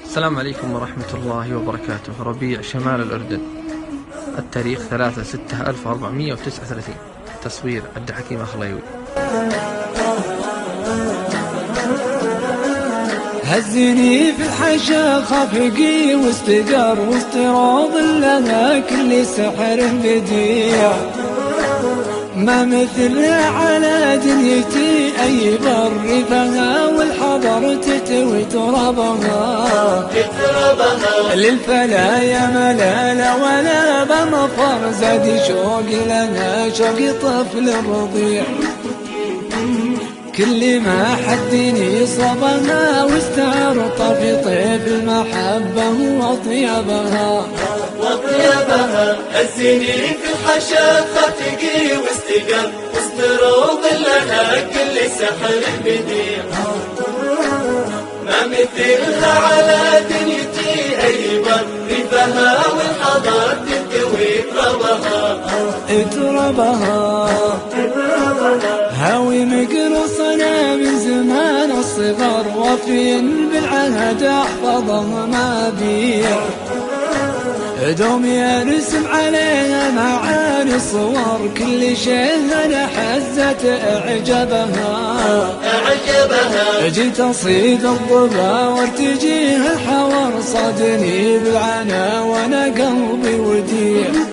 السلام عليكم ورحمة الله وبركاته. ربيع شمال الأردن، التاريخ 3/6/1439، تصوير عبد الحكيم أخليوي. هزني في الحشا خفقي واستقر واستراض لها كل سحر بديع، ما مثلها على دنيتي أي بر فها والحضر تتوي ترابها للفلا يا ملالة ولا بمفر زاد شوقي لنا شوقي طفل الرضيع، كل ما حدني صبها واستعرط في طيف المحبة وطيبها السنين في الحشا خفقي واستقر واستروض لها كل سحر بديع، ما مثلها على دنيتي أي بر فها والحضر تتوي تربها هاوي مقرصنا من زمان الصغر وفي بالعهد احفظها ما بيع، دوم يرسم عليها معاني صور كل شيء انا حزت اعجبها جيت اصيد الضبا وارتجيها الحور صادني بالعنا وانا قلبي وديع.